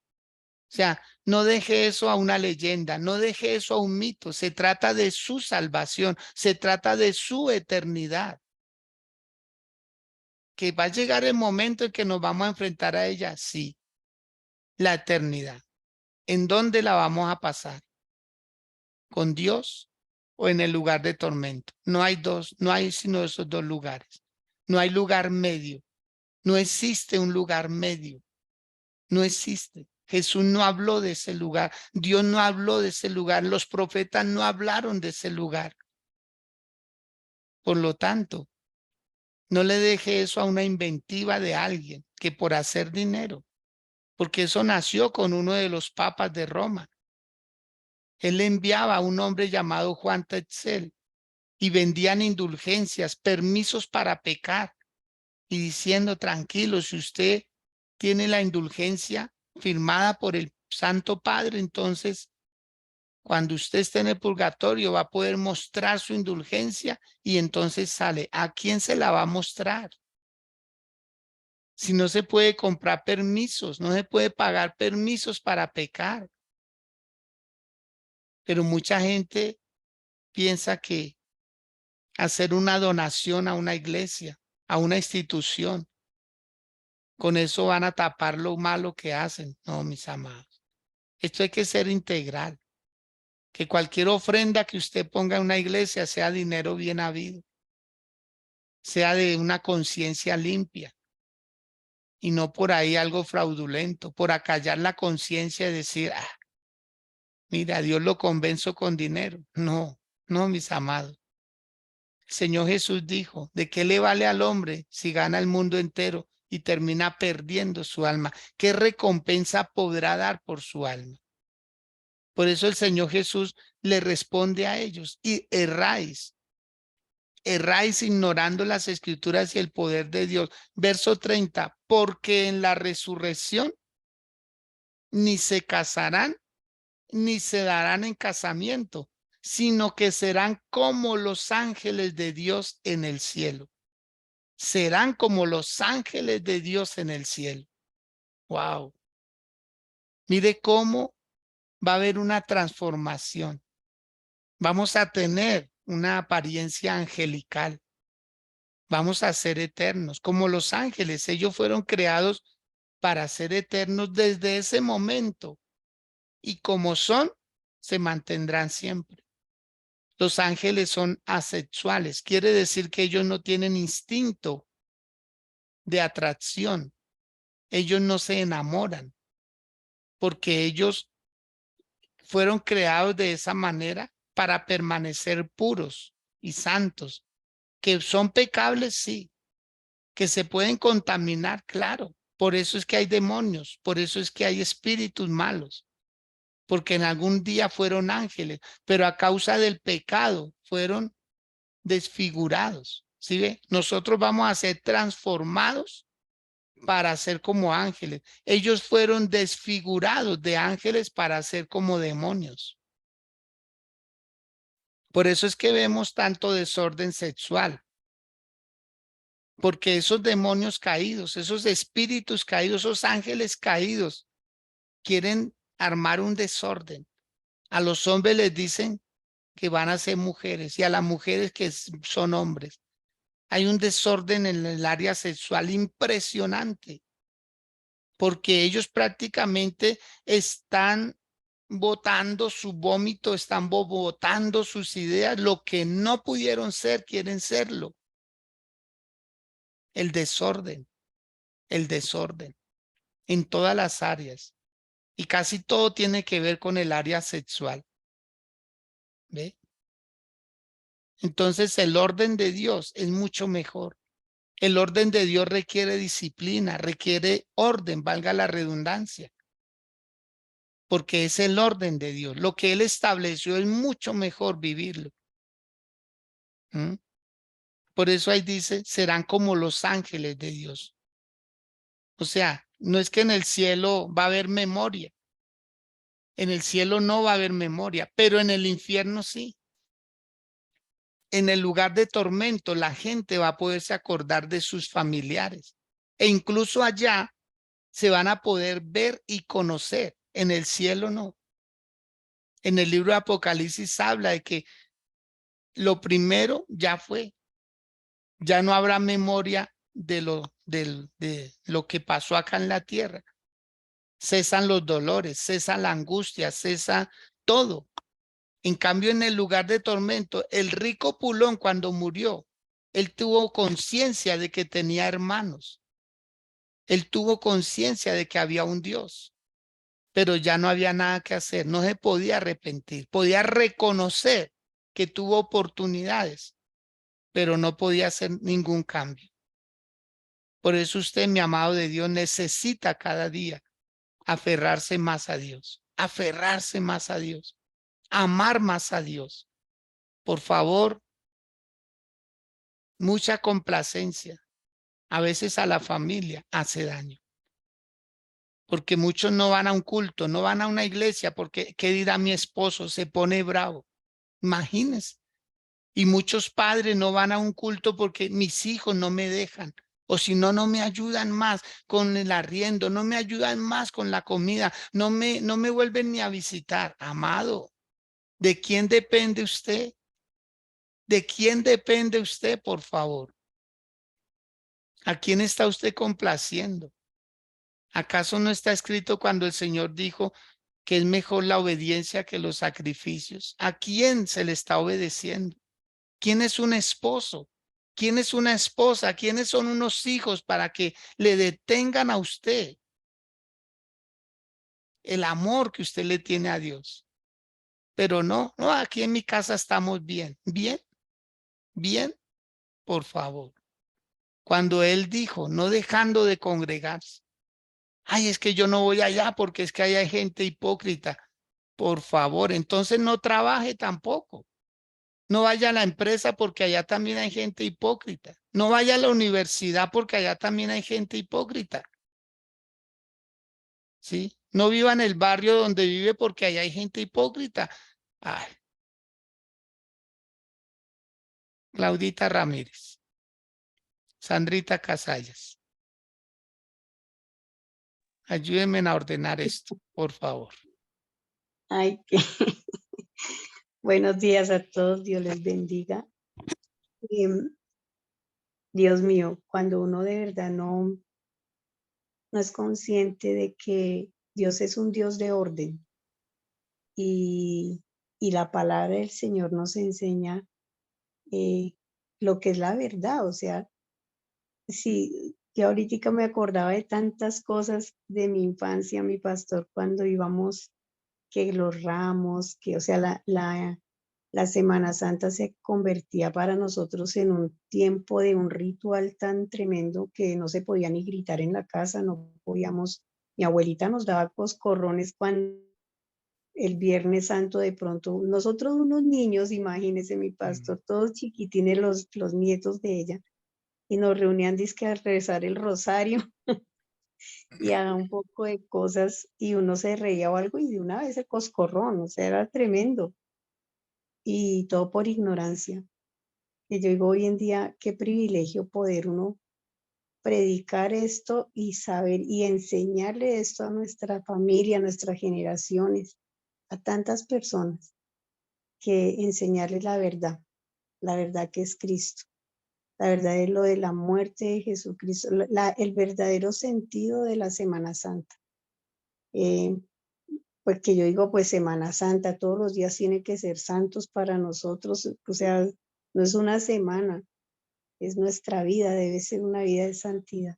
O sea, no deje eso a una leyenda, no deje eso a un mito. Se trata de su salvación, se trata de su eternidad. Que va a llegar el momento en que nos vamos a enfrentar a ella, sí, la eternidad. ¿En dónde la vamos a pasar? ¿Con Dios o en el lugar de tormento? No hay dos, no hay sino esos dos lugares. No hay lugar medio. No existe un lugar medio. No existe. Jesús no habló de ese lugar. Dios no habló de ese lugar. Los profetas no hablaron de ese lugar. Por lo tanto, no le deje eso a una inventiva de alguien que por hacer dinero, porque eso nació con uno de los papas de Roma. Él enviaba a un hombre llamado Juan Tetzel y vendían indulgencias, permisos para pecar y diciendo, tranquilo, si usted tiene la indulgencia firmada por el Santo Padre, entonces cuando usted esté en el purgatorio va a poder mostrar su indulgencia y entonces sale. ¿A quién se la va a mostrar? Si no se puede comprar permisos, no se puede pagar permisos para pecar. Pero mucha gente piensa que hacer una donación a una iglesia, a una institución, con eso van a tapar lo malo que hacen. No, mis amados. Esto hay que ser integral. Que cualquier ofrenda que usted ponga en una iglesia sea dinero bien habido, sea de una conciencia limpia y no por ahí algo fraudulento, por acallar la conciencia y decir, ah, mira, a Dios lo convenzo con dinero. No, no, mis amados. El Señor Jesús dijo, ¿de qué le vale al hombre si gana el mundo entero y termina perdiendo su alma? ¿Qué recompensa podrá dar por su alma? Por eso el Señor Jesús le responde a ellos, y erráis ignorando las escrituras y el poder de Dios. Verso 30, porque en la resurrección ni se casarán ni se darán en casamiento, sino que serán como los ángeles de Dios en el cielo. Serán como los ángeles de Dios en el cielo. Wow. Mire cómo va a haber una transformación. Vamos a tener una apariencia angelical. Vamos a ser eternos, como los ángeles. Ellos fueron creados para ser eternos desde ese momento. Y como son, se mantendrán siempre. Los ángeles son asexuales. Quiere decir que ellos no tienen instinto de atracción. Ellos no se enamoran porque ellos fueron creados de esa manera para permanecer puros y santos. Que son pecables, sí. Que se pueden contaminar, claro. Por eso es que hay demonios, por eso es que hay espíritus malos, porque en algún día fueron ángeles, pero a causa del pecado fueron desfigurados. ¿Sí ve? Nosotros vamos a ser transformados para ser como ángeles. Ellos fueron desfigurados de ángeles para ser como demonios. Por eso es que vemos tanto desorden sexual, porque esos demonios caídos, esos espíritus caídos, esos ángeles caídos, quieren armar un desorden. A los hombres les dicen que van a ser mujeres y a las mujeres que son hombres. Hay un desorden en el área sexual impresionante, porque ellos prácticamente están botando su vómito, están botando sus ideas, lo que no pudieron ser, quieren serlo. El desorden en todas las áreas. Y casi todo tiene que ver con el área sexual. ¿Ve? Entonces el orden de Dios es mucho mejor. El orden de Dios requiere disciplina, requiere orden, valga la redundancia, porque es el orden de Dios. Lo que Él estableció es mucho mejor vivirlo. ¿Mm? Por eso ahí dice, serán como los ángeles de Dios. O sea, no es que en el cielo va a haber memoria. En el cielo no va a haber memoria, pero en el infierno sí. En el lugar de tormento, la gente va a poderse acordar de sus familiares. E incluso allá se van a poder ver y conocer. En el cielo no. En el libro de Apocalipsis habla de que lo primero ya fue. Ya no habrá memoria de lo que pasó acá en la tierra. Cesan los dolores, cesa la angustia, cesa todo. En cambio, en el lugar de tormento, el rico Pulón cuando murió, él tuvo conciencia de que tenía hermanos. Él tuvo conciencia de que había un Dios, pero ya no había nada que hacer. No se podía arrepentir. Podía reconocer que tuvo oportunidades, pero no podía hacer ningún cambio. Por eso usted, mi amado de Dios, necesita cada día aferrarse más a Dios, aferrarse más a Dios, amar más a Dios. Por favor, mucha complacencia. A veces a la familia hace daño. Porque muchos no van a un culto, no van a una iglesia porque, ¿qué dirá mi esposo? Se pone bravo. Imagínense. Y muchos padres no van a un culto porque mis hijos no me dejan. O si no, no me ayudan más con el arriendo, no me ayudan más con la comida, no me vuelven ni a visitar. Amado, ¿de quién depende usted? ¿De quién depende usted, por favor? ¿A quién está usted complaciendo? ¿Acaso no está escrito cuando el Señor dijo, que es mejor la obediencia que los sacrificios. ¿A quién se le está obedeciendo? ¿Quién es un esposo? ¿Quién es una esposa? ¿Quiénes son unos hijos para que le detengan a usted el amor que usted le tiene a Dios? Pero no, no, aquí en mi casa estamos bien. Bien, bien, por favor. Cuando él dijo, no dejando de congregarse, ay, es que yo no voy allá porque es que hay gente hipócrita. Por favor, entonces no trabaje tampoco. No vaya a la empresa porque allá también hay gente hipócrita. No vaya a la universidad porque allá también hay gente hipócrita. ¿Sí? No viva en el barrio donde vive porque allá hay gente hipócrita. Ay, Claudita Ramírez, Sandrita Casallas, ayúdenme a ordenar esto, por favor. Ay, qué buenos días a todos, Dios les bendiga. Dios mío, cuando uno de verdad no es consciente de que Dios es un Dios de orden y, y la palabra del Señor nos enseña lo que es la verdad. O sea, sí, yo ahorita me acordaba de tantas cosas de mi infancia, mi pastor, cuando íbamos, que los ramos, que, o sea, la Semana Santa se convertía para nosotros en un tiempo de un ritual tan tremendo que no se podía ni gritar en la casa, no podíamos, mi abuelita nos daba coscorrones cuando el Viernes Santo de pronto, nosotros unos niños, imagínense mi pastor, todos chiquitines los nietos de ella, y nos reunían dizque a rezar el rosario y a un poco de cosas, y uno se reía o algo, y de una vez el coscorrón, o sea, era tremendo, y todo por ignorancia. Que yo digo hoy en día, qué privilegio poder uno predicar esto y saber y enseñarle esto a nuestra familia, a nuestras generaciones, a tantas personas, que enseñarles la verdad que es Cristo, la verdad es lo de la muerte de Jesucristo, el verdadero sentido de la Semana Santa. Pues que yo digo, pues Semana Santa, todos los días tiene que ser santos para nosotros, o sea, no es una semana, es nuestra vida, debe ser una vida de santidad.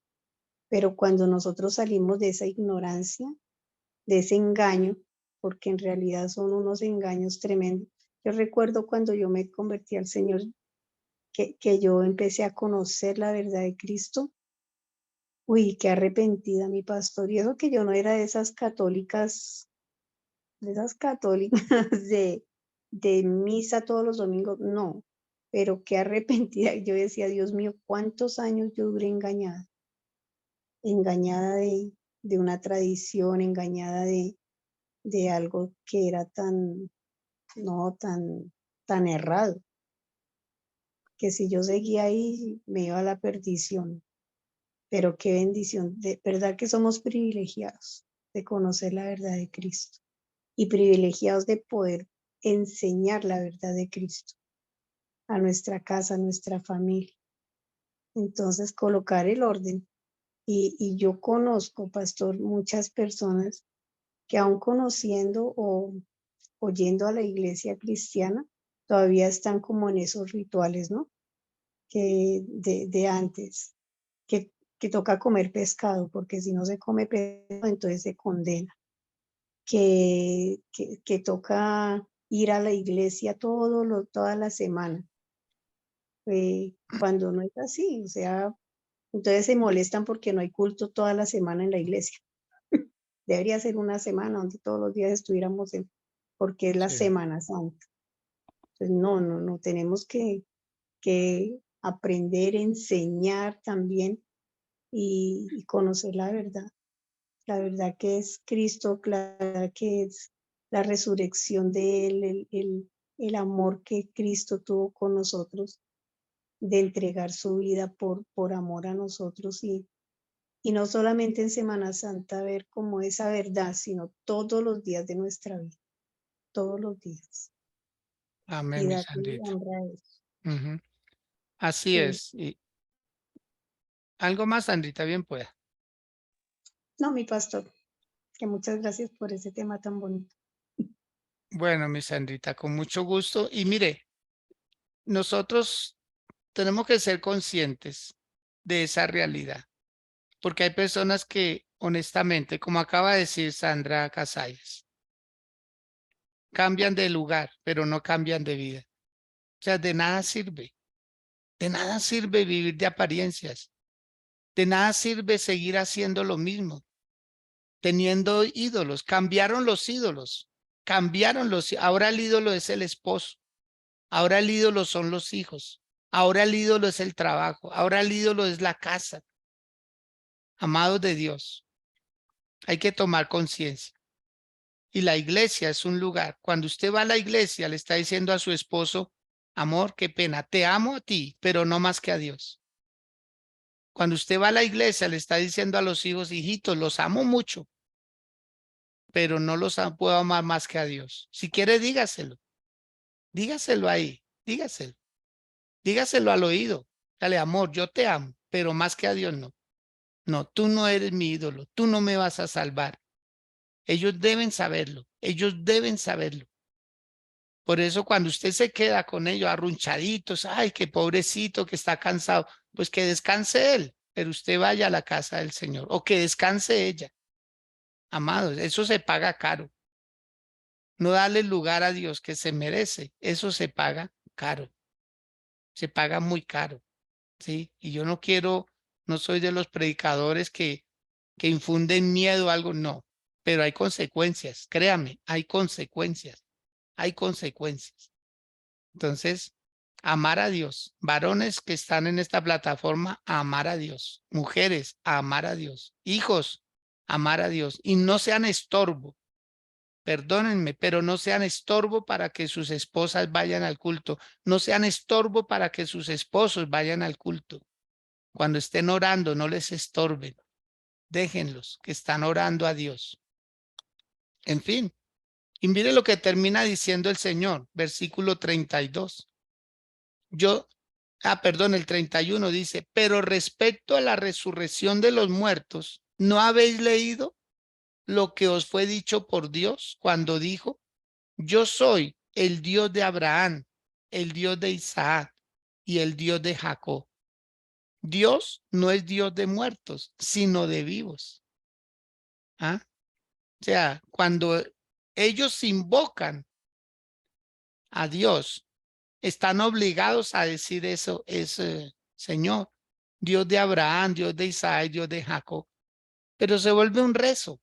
Pero cuando nosotros salimos de esa ignorancia, de ese engaño, porque en realidad son unos engaños tremendos. Yo recuerdo cuando yo me convertí al Señor, que yo empecé a conocer la verdad de Cristo. Uy, qué arrepentida mi pastor. Y eso que yo no era de esas católicas de misa todos los domingos, no. Pero qué arrepentida. Yo decía, Dios mío, ¿cuántos años yo duré engañada? Engañada de una tradición, engañada de algo que era tan, no, tan errado, que si yo seguía ahí me iba a la perdición. Pero qué bendición, de verdad que somos privilegiados de conocer la verdad de Cristo y privilegiados de poder enseñar la verdad de Cristo a nuestra casa, a nuestra familia. Entonces, colocar el orden. Y yo conozco, pastor, muchas personas que aún conociendo o oyendo a la iglesia cristiana, todavía están como en esos rituales, ¿no? Que de antes, que toca comer pescado, porque si no se come pescado, entonces se condena. Que toca ir a la iglesia toda la semana, cuando no es así, o sea, entonces se molestan porque no hay culto toda la semana en la iglesia. Debería ser una semana donde todos los días estuviéramos porque es la Sí. Semana Santa. Entonces, no, tenemos que aprender, enseñar también y conocer la verdad que es Cristo, la verdad que es la resurrección de Él, el amor que Cristo tuvo con nosotros, de entregar su vida por amor a nosotros y no solamente en Semana Santa ver como esa verdad, sino todos los días de nuestra vida, todos los días. Amén, Y mi darle Sandrita. honra a eso. Ujú. Así Sí. es. Y algo más, Sandrita, bien pueda. No, mi pastor. Que muchas gracias por ese tema tan bonito. Bueno, mi Sandrita, con mucho gusto. Y mire, nosotros tenemos que ser conscientes de esa realidad, porque hay personas que, honestamente, como acaba de decir Sandra Casalles, cambian de lugar, pero no cambian de vida. O sea, de nada sirve vivir de apariencias, de nada sirve seguir haciendo lo mismo, teniendo ídolos. Ahora el ídolo es el esposo, ahora el ídolo son los hijos, ahora el ídolo es el trabajo, ahora el ídolo es la casa. Amados de Dios, hay que tomar conciencia. Y la iglesia es un lugar. Cuando usted va a la iglesia, le está diciendo a su esposo, amor, qué pena, te amo a ti, pero no más que a Dios. Cuando usted va a la iglesia, le está diciendo a los hijos, hijitos, los amo mucho, pero no puedo amar más que a Dios. Si quiere, dígaselo. Dígaselo ahí, dígaselo. Dígaselo al oído. Dale, amor, yo te amo, pero más que a Dios no. No, tú no eres mi ídolo, tú no me vas a salvar. Ellos deben saberlo, ellos deben saberlo. Por eso cuando usted se queda con ellos arrunchaditos, ay, qué pobrecito que está cansado, pues que descanse él, pero usted vaya a la casa del Señor o que descanse ella. Amados, eso se paga caro. No darle lugar a Dios que se merece, eso se paga caro. Se paga muy caro, ¿sí? Y yo no soy de los predicadores que infunden miedo a algo, no, pero hay consecuencias, créame, hay consecuencias. Entonces, amar a Dios, varones que están en esta plataforma, amar a Dios, mujeres, amar a Dios, hijos, amar a Dios y no sean estorbo. Perdónenme, pero no sean estorbo para que sus esposas vayan al culto, no sean estorbo para que sus esposos vayan al culto. Cuando estén orando, no les estorben, déjenlos que están orando a Dios. En fin, y mire lo que termina diciendo el Señor, versículo 32. El 31 dice, pero respecto a la resurrección de los muertos, ¿no habéis leído lo que os fue dicho por Dios cuando dijo, yo soy el Dios de Abraham, el Dios de Isaac y el Dios de Jacob? Dios no es Dios de muertos, sino de vivos. ¿Ah? O sea, cuando ellos invocan a Dios, están obligados a decir eso, es Señor, Dios de Abraham, Dios de Isaac, Dios de Jacob. Pero se vuelve un rezo,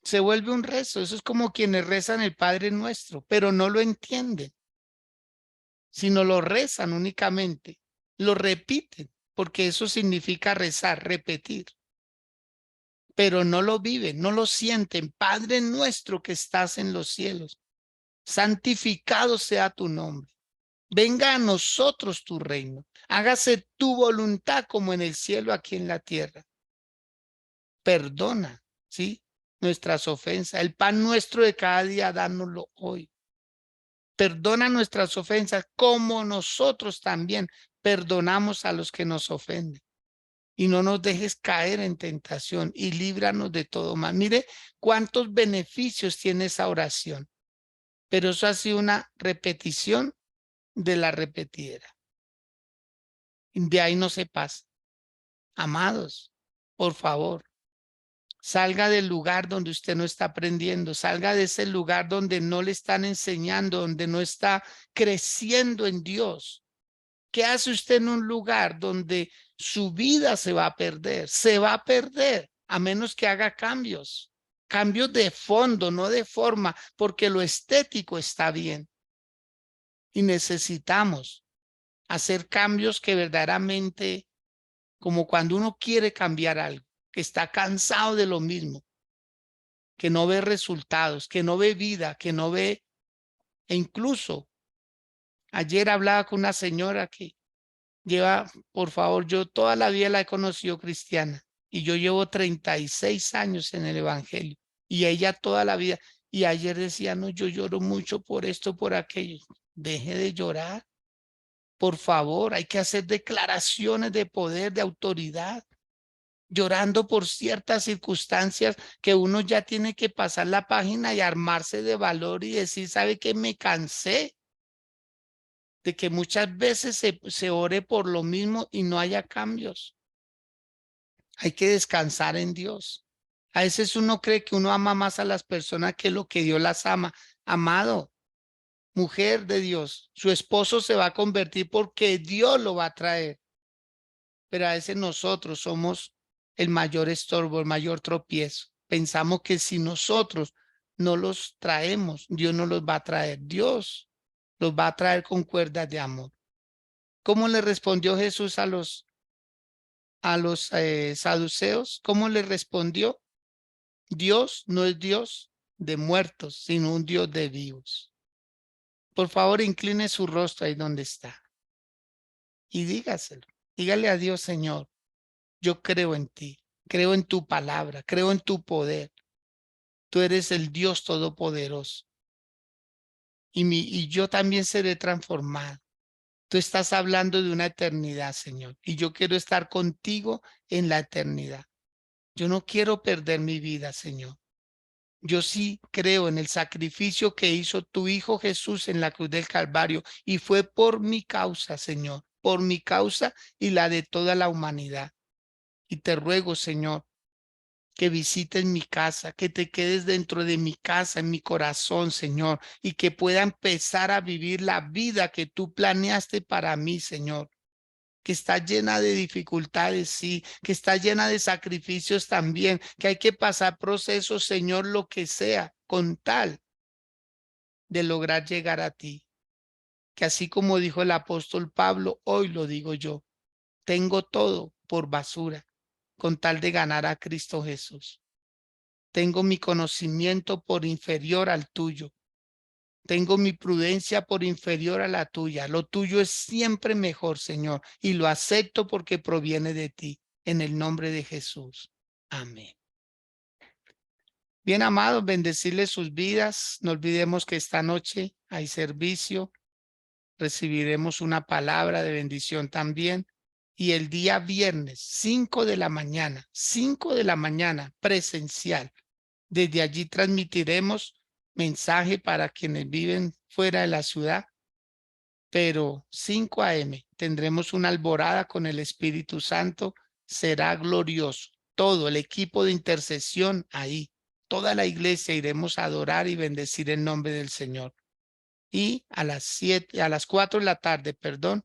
se vuelve un rezo. Eso es como quienes rezan el Padre Nuestro, pero no lo entienden, sino lo rezan únicamente, lo repiten, porque eso significa rezar, repetir. Pero no lo viven, no lo sienten. Padre nuestro que estás en los cielos, santificado sea tu nombre. Venga a nosotros tu reino. Hágase tu voluntad como en el cielo, aquí en la tierra. Perdona, ¿sí? Nuestras ofensas. El pan nuestro de cada día, dánoslo hoy. Perdona nuestras ofensas como nosotros también perdonamos a los que nos ofenden. Y no nos dejes caer en tentación y líbranos de todo mal. Mire cuántos beneficios tiene esa oración. Pero eso ha sido una repetición de la repetidera. De ahí no se pasa. Amados, por favor, salga del lugar donde usted no está aprendiendo, salga de ese lugar donde no le están enseñando, donde no está creciendo en Dios. ¿Qué hace usted en un lugar donde su vida se va a perder? Se va a perder a menos que haga cambios, cambios de fondo, no de forma, porque lo estético está bien. Y necesitamos hacer cambios que verdaderamente, como cuando uno quiere cambiar algo, que está cansado de lo mismo, que no ve resultados, que no ve vida, que no ve, e incluso ayer hablaba con una señora que lleva, por favor, yo toda la vida la he conocido cristiana y yo llevo 36 años en el evangelio y ella toda la vida. Y ayer decía, no, yo lloro mucho por esto, por aquello. Deje de llorar. Por favor, hay que hacer declaraciones de poder, de autoridad. llorando por ciertas circunstancias que uno ya tiene que pasar la página y armarse de valor y decir, ¿sabe qué? Me cansé de que muchas veces se ore por lo mismo y no haya cambios. Hay que descansar en Dios. A veces uno cree que uno ama más a las personas que lo que Dios las ama. Amado, mujer de Dios, su esposo se va a convertir porque Dios lo va a traer. Pero a veces nosotros somos el mayor estorbo, el mayor tropiezo. Pensamos que si nosotros no los traemos, Dios no los va a traer. Dios los va a traer con cuerdas de amor. ¿Cómo le respondió Jesús a los saduceos? ¿Cómo le respondió? Dios no es Dios de muertos, sino un Dios de vivos. Por favor, incline su rostro ahí donde está y dígaselo. Dígale a Dios, Señor, yo creo en ti, creo en tu palabra, creo en tu poder. Tú eres el Dios todopoderoso y yo también seré transformado. Tú estás hablando de una eternidad, Señor, y yo quiero estar contigo en la eternidad. Yo no quiero perder mi vida, Señor. Yo sí creo en el sacrificio que hizo tu Hijo Jesús en la cruz del Calvario y fue por mi causa, Señor, por mi causa y la de toda la humanidad. Y te ruego, Señor, que visites mi casa, que te quedes dentro de mi casa, en mi corazón, Señor, y que pueda empezar a vivir la vida que tú planeaste para mí, Señor, que está llena de dificultades, sí, que está llena de sacrificios también, que hay que pasar procesos, Señor, lo que sea, con tal de lograr llegar a ti. Que así como dijo el apóstol Pablo, hoy lo digo yo, tengo todo por basura, con tal de ganar a Cristo Jesús. Tengo mi conocimiento por inferior al tuyo. Tengo mi prudencia por inferior a la tuya. Lo tuyo es siempre mejor, Señor, y lo acepto porque proviene de ti. En el nombre de Jesús. Amén. Bien, amados, bendecirles sus vidas. No olvidemos que esta noche hay servicio. Recibiremos una palabra de bendición también. Y el día viernes, 5 de la mañana, 5 de la mañana, presencial. Desde allí transmitiremos mensaje para quienes viven fuera de la ciudad, pero 5 a.m. tendremos una alborada con el Espíritu Santo. Será glorioso. Todo el equipo de intercesión ahí, toda la iglesia iremos a adorar y bendecir el nombre del Señor. Y a las 4 de la tarde, perdón,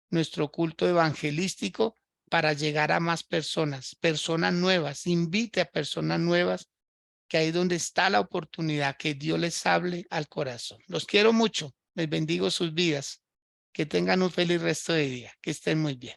nuestro culto evangelístico para llegar a más personas, personas nuevas. Invite a personas nuevas, que ahí donde está la oportunidad, que Dios les hable al corazón. Los quiero mucho, les bendigo sus vidas, que tengan un feliz resto de día, que estén muy bien.